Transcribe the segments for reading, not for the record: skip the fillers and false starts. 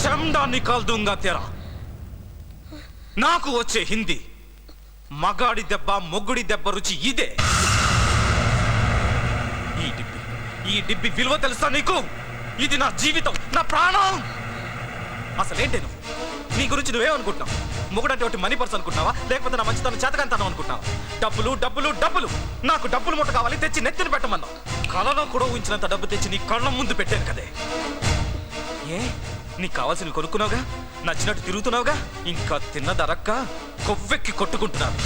చండా నికాల్ దూంగా తెరా. నాకు వచ్చే హిందీ, మగాడి దెబ్బ మొగ్గుడి దెబ్బ రుచి ఇదే. ఈ డిబ్బి విలువ తెలుసా నీకు? ఇది నా జీవితం, నా ప్రాణం. అసలేంటి నువ్వు? నీ గురించి నువ్వేమనుకుంటున్నావు? మొగుడంటే ఒకటి మనీ పర్స్ అనుకుంటున్నావా, లేకపోతే నా మంచితనం చేతకంతాను అనుకుంటున్నావా? డబ్బులు డబ్బులు డబ్బులు. నాకు డబ్బులు మూట కావాలి, తెచ్చి నెత్తిని పెట్టమన్నావు. కళలో కూడా ఊహించినంత డబ్బు తెచ్చి నీ కళ్ళ ముందు పెట్టాను కదే. ఏ నీకు కావాల్సినవి కొనుక్కున్నావుగా, నచ్చినట్టు తిరుగుతున్నావుగా, ఇంకా తిన్నదరక్క కొవ్వెక్కి కొట్టుకుంటున్నావు.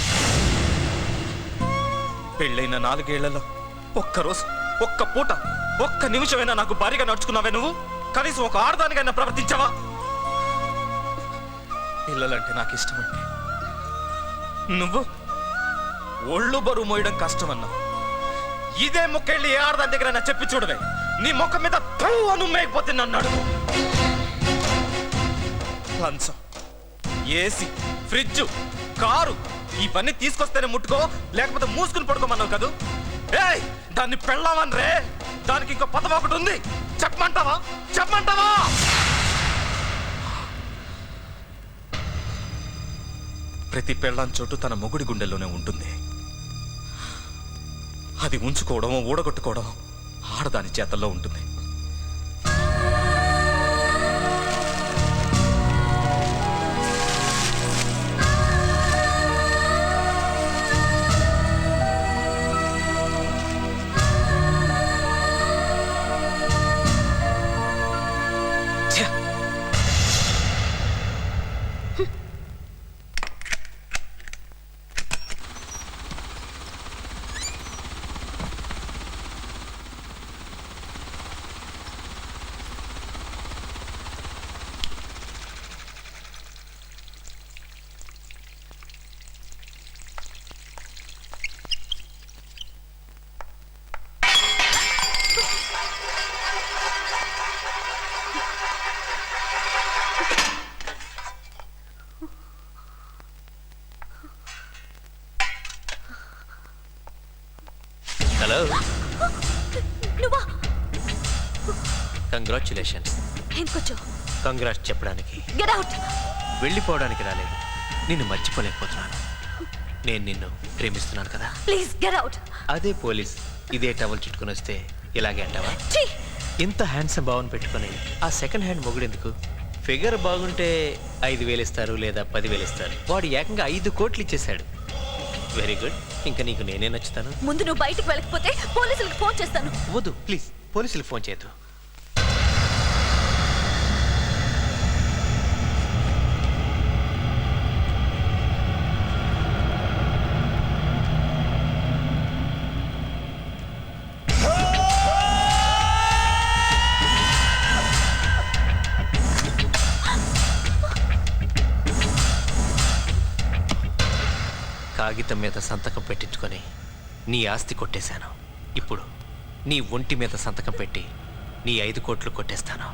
పెళ్ళైన 4 ఏళ్లలో ఒక్కరోజు, ఒక్క పూట, ఒక్క నిమిషమైనా నాకు భారీగా నడుచుకున్నావే నువ్వు? కనీసం ఒక ఆడదానికైనా ప్రవర్తించావా? పిల్లలంటే నాకు ఇష్టమండి. నువ్వు ఒళ్ళు బరువు మోయడం కష్టమన్నావు. ఇదే ముక్కెళ్ళి ఏ ఆడదాని దగ్గర చెప్పి చూడవే. నీ ముఖం మీద అను మేకపోతే నన్నాడు. లంచం, ఏసీ, ఫ్రిడ్జ్, కారు ఇవన్నీ తీసుకొస్తేనే ముట్టుకో, లేకపోతే మూసుకుని పడుకోమన్నావు కదూ. ఏయ్, దాన్ని పెళ్ళామని రే. దానికి ఇంకో పదం ఒకటి ఉంది, చెప్పమంటావా? చెప్పమంటావా? ప్రతి పెళ్ళాం చోటు తన మొగుడి గుండెల్లోనే ఉంటుంది. అది ఉంచుకోవడం, ఊడగొట్టుకోవడం ఆడదాని చేతల్లో ఉంటుంది. హలో, నువ్వా? కంగ్రాచ్యులేషన్స్. ఎందుకొచ్చావు? కంగ్రాట్స్ చెప్పడానికి. Get out. వెళ్ళిపోవడానికి రాలేదు, నిన్ను మర్చిపోలేకపోతున్నాను. నేను నిన్ను ప్రేమిస్తున్నాను కదా. Please get out. అదే పోలీస్ ఇదే టవల్ చుట్టుకుని వస్తే ఇలాగే అంటావా? ఇంత హ్యాండ్సమ్ భావన పెట్టుకుని ఆ సెకండ్ హ్యాండ్ మొగుడెందుకు? ఫిగర్ బాగుంటే 5,000 ఇస్తారు లేదా 10,000 ఇస్తారు. వాడు ఏకంగా 5 కోట్లు ఇచ్చేశాడు. Very good. ఇంకా నీకు నేనే నచ్చుతాను. ముందు నువ్వు బయటికి వెళ్ళకపోతే పోలీసులకు ఫోన్ చేస్తాను. వద్దు ప్లీజ్, పోలీసులకు ఫోన్ చేయొద్దు. కాగితం మీద సంతకం పెట్టించుకొని నీ ఆస్తి కొట్టేశాను. ఇప్పుడు నీ ఒంటి మీద సంతకం పెట్టి నీ 5 కోట్లు కొట్టేస్తాను.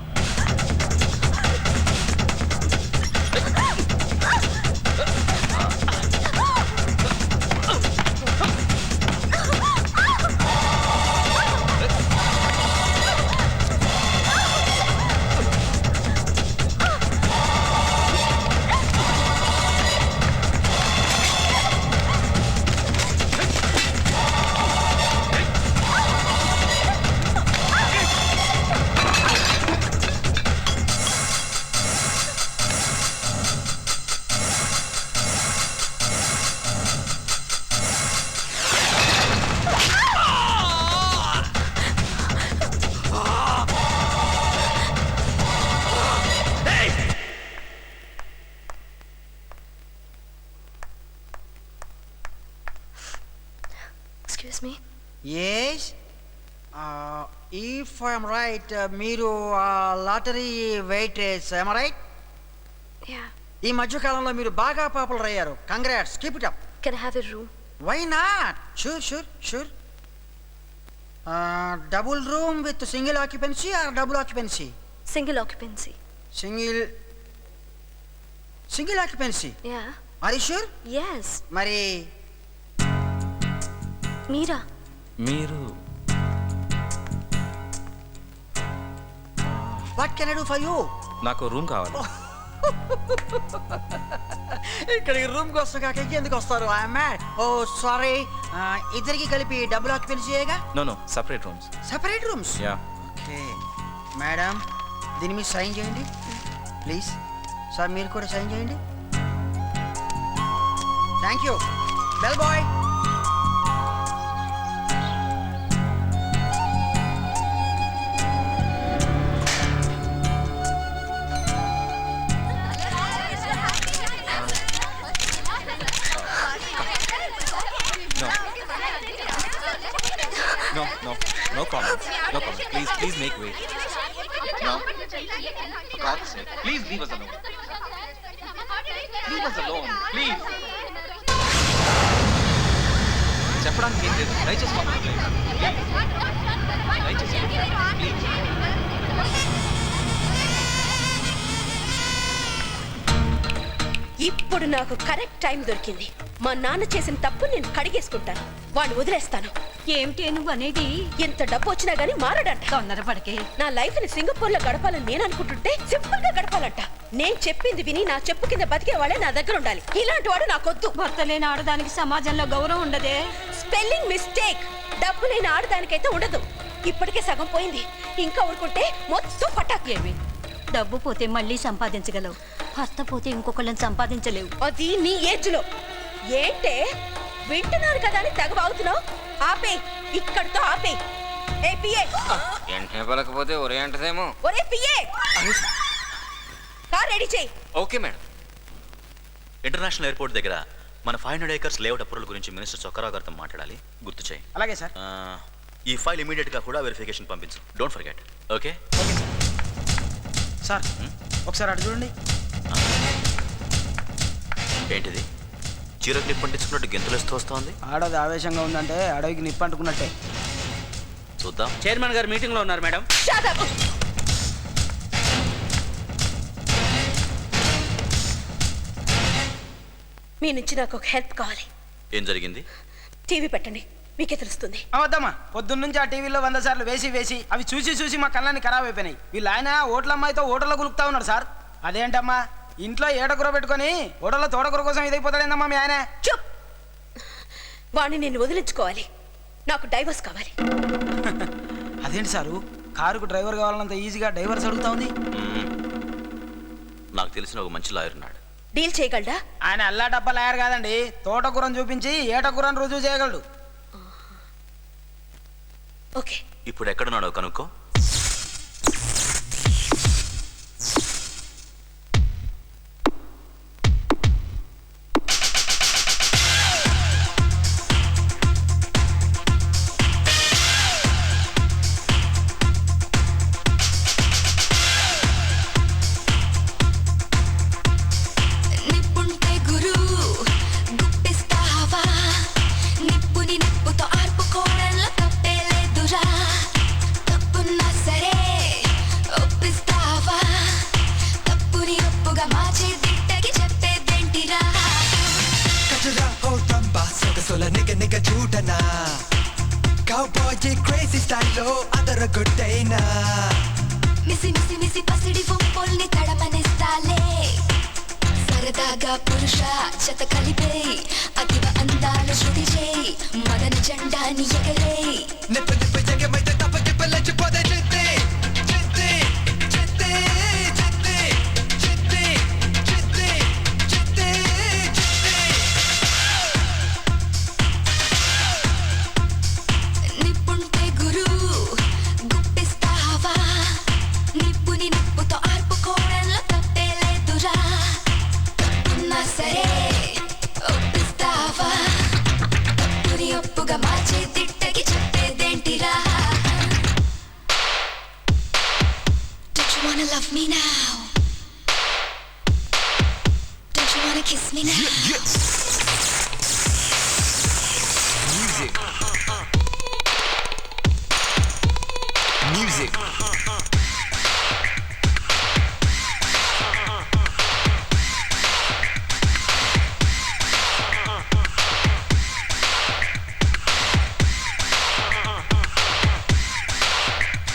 Excuse me. Yes. If I am right, మీరు lottery వెయిట్రేజ్, am I right? Yeah. ఈ మధ్య కాలంలో మీరు బాగా పాపులర్ అయ్యారు. Congrats, keep it up. Can I have a room? Why not? Sure. Double room with single occupancy or double occupancy? Single occupancy. Single occupancy. Yeah. Are you sure? Yes. మరి మీరా? మీరు what can I do for you? నాకు room కావాలి. ఇక్కడికి రూమ్కి వస్తా కాక ఎందుకు వస్తారు? ఓ సారీ, ఇద్దరికి కలిపి డబుల్ ఆక్యుపెన్సీయేగా? No separate rooms. Separate rooms? Yeah. Okay madam, దీని మీద సైన్ చేయండి ప్లీజ్. సార్ మీరు కూడా సైన్ చేయండి. Thank you. Bell boy. No comments. No comments. Please make way. No. For God's sake, please leave us alone. Leave us alone, please. చెప్పడానికి ఏం లేదు. దయచేసి ప్లీజ్. ఇప్పుడు నాకు కరెక్ట్ టైం దొరికింది. మా నాన్న చేసిన తప్పు నేను కడిగేసుకుంటాను, వాడిని వదిలేస్తాను. ఏమిటి నువ్వు అనేది? ఎంత డబ్బు వచ్చినా గానీ మారడంట. తొందరపడికే. నా లైఫ్ ని సింగపూర్ లో గడపాలని నేను అనుకుంటుంటే సింపుల్ గా గడపాలంట. నేను చెప్పింది విని నా చెప్పు కింద బతికే వాళ్ళే నా దగ్గర ఉండాలి. ఇలాంటి వాడు నాకొద్దు. భర్త లేని ఆడదానికి సమాజంలో గౌరవం ఉండదే. Spelling mistake. డబ్బు లేని ఆడదానికైతే ఉండదు. ఇప్పటికే సగం పోయింది, ఇంకా ఊరుకుంటే మొత్తం పటాక్. ఏమి డబ్బు పోతే మళ్ళీ సంపాదించగలవు, భర్త పోతే ఇంకొకళ్ళని సంపాదించలేవు. అది నీ ఏజ్ లో. ఏంటే వింటున్నారు కదా అని తెగబాగుతున్నావు? ఆపే, ఇక్కడితో ఆపే. ఏ పిఏ, వెంటనే పలకపోతే ఒరే అంటదేమో. ఒరే పిఏ, కార్ రెడీ చేయి. Okay madam. ఇంటర్నేషనల్ ఎయిర్పోర్ట్ దగ్గర మన 500 acres లేఅవుట్ అప్రూవల్ గురించి మినిస్టర్ చొక్కరావు గారితో మాట్లాడాలి, గుర్తు చేయి. అలాగే సార్. ఈ ఫైల్ ఇమీడియట్ గా కూడా వెరిఫికేషన్ పంపించు. Don't forget. ఓకే సార్ ఒకసారి అటు చూడండి. ఏంటిది? చీరకు నిప్పు అంటించుకున్నట్టు గెంతులేస్తూ వస్తోంది. ఆడది ఆవేశంగా ఉందంటే అడవికి నిప్పు అంటుకున్నట్టే. చూద్దాం. చైర్మన్ గారు మీటింగ్ లో ఉన్నారు మేడం. Shut up. మీ నుంచి నాకు ఒక హెల్ప్ కావాలి. ఏం జరిగింది? టీవీ పెట్టండి, మీకే తెలుస్తుంది. అవద్దమ్మా, పొద్దున్న నుంచి ఆ టీవీలో 100 సార్లు వేసి అవి చూసి మా కళ్ళని ఖరాబ్ అయిపోయినాయి. వీళ్ళు ఆయన ఓట్ల అమ్మాయితో ఓటర్లో గులుపుతా ఉన్నాడు సార్. అదేంటమ్మా, ఇంట్లో ఏటకూర పెట్టుకొని ఓటర్లో తోటకూర కోసం ఇదైపోతాడేందమ్మా మీ ఆయన? చూప్. వాణ్ణి నేను వదిలించుకోవాలి, నాకు డైవర్స్ కావాలి. అదేంటి సారు, కారుకు డ్రైవర్ కావాలన్నంత ఈజీగా డైవర్స్ అడుగుతా ఉంది? నాకు తెలిసిన ఒక మంచి లాయర్ ఉన్నాడు. డీల్ చేయగలడా? ఆయన అల్లా డబ్బా లాయర్ కాదండి, తోటకూరను చూపించి ఏటకూరను రుజువు చేయగలడు. ఓకే. ఇప్పుడు ఎక్కడున్నాడో కనుక్కో. సరదాగా పురుష జత కలిపే అతివ అందాల శృతి చేయి మదన జెండాని ఎగరే నిప్పుంటే గురు గుప్పిస్తావా నిప్పుని నిప్పుతో ఆర్పుకోవడంలో తప్పే లేదురా తప్పున్నా సరే ఒప్పిస్తావా తప్పుని ఒప్పుగా మార్చే తిట్టకి చెప్పేదేంటిరా Don't you wanna love me now? Don't you wanna kiss me now? Music. Music.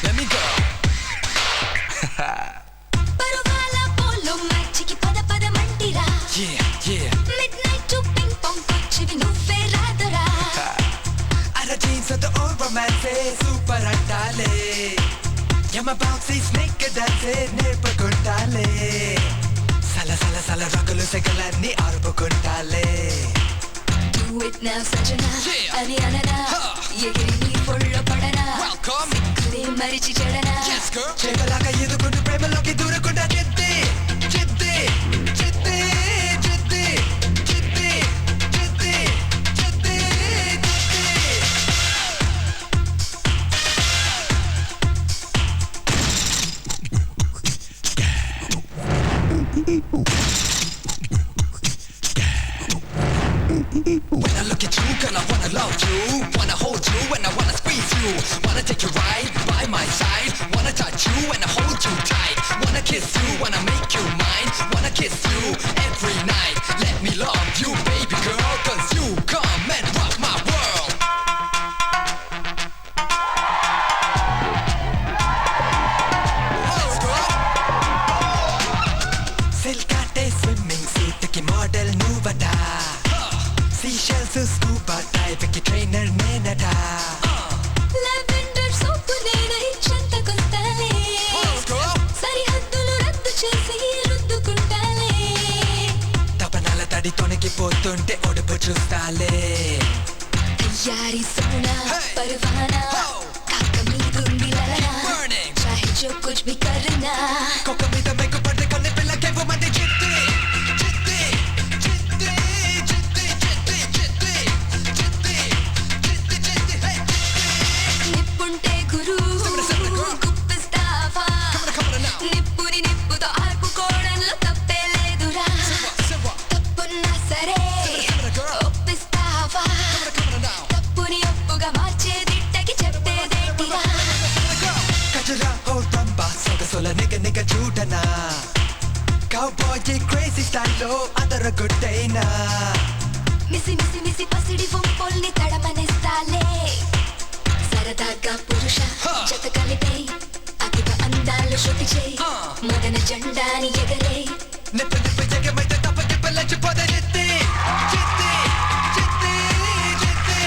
Let me go. పరువా నేర్పుకుంటాలే Yama boxy snake డాన్సే నేర్పుకుంటాలే సల సల సల రంగులు సెగలన్నీ ఆర్పుకుంటాలే Do it now Sanjana అని అననా ఎగిరి నీ పొళ్ళో పడనా సిక్కులే మరిచి చెడనా చేపలాగా ఎదుగుంటూ ప్రేమలోకి దూరకుండా జిద్ది జిద్ది జిద్ది జిద్ది జిద్ది జిద్ది జిద్ది When I look at you, girl, I wanna love you. Wanna hold you and I wanna squeeze you. Wanna take you right by my side. Wanna touch you and I hold you tight. Wanna kiss you, wanna make you mine. Wanna kiss you every night. Let me love you, baby girl, 'cause you come and rock my world. Let's go. Silkate swimming suit ki model nuvata. Seashells scuba dive ki trainer nenata. Lavender soap నేనై చెంతకొస్తాలే సరిహద్దులు రద్దు చేసి రుద్దుకుంటాలే తపనాల తడి తొణికిపోతుంటే ఒడుపు చూస్తాలే తయారీ సోనా పరవానా కాక మీదుంది లలనా చాహే జో కుచ్ భీ కర్నా కొక్క మీద MiG పడితే కొన్ని పిల్లకే మంది జిద్ది జిద్ది జిద్ది జిద్ది జిద్ది జిద్ది జిద్ది జిద్ది జిద్ది హే నిప్పుంటే గురు గుప్పిస్తావా నిప్పుని నిప్పుతో ఆర్పుకోవడంలో తప్పే లేదురా తప్పున్నా సరే ఒప్పిస్తావా తప్పుని ఒప్పుగా మార్చే దిట్టకి చెప్పేదేంటిరా కజరా హో తంబా సొగసొల నిగ నిగ చూడనా కౌబాయ్ క్రేజీ స్టైల్లో అదరగొట్టైనా మిసి మిసి మిసి పసిడి వంపొల్ని తడమనిస్తాలే సరదాగా పురుష జత కలిపే అతివ అందాలు శృతి చేయి మదన జెండాని ఎగరే నిప్ప నిప్ప జగమైతే తప్పకి పిల్లచిపోతే జిద్ది జిద్ది జిద్ది జిద్ది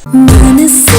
మనసే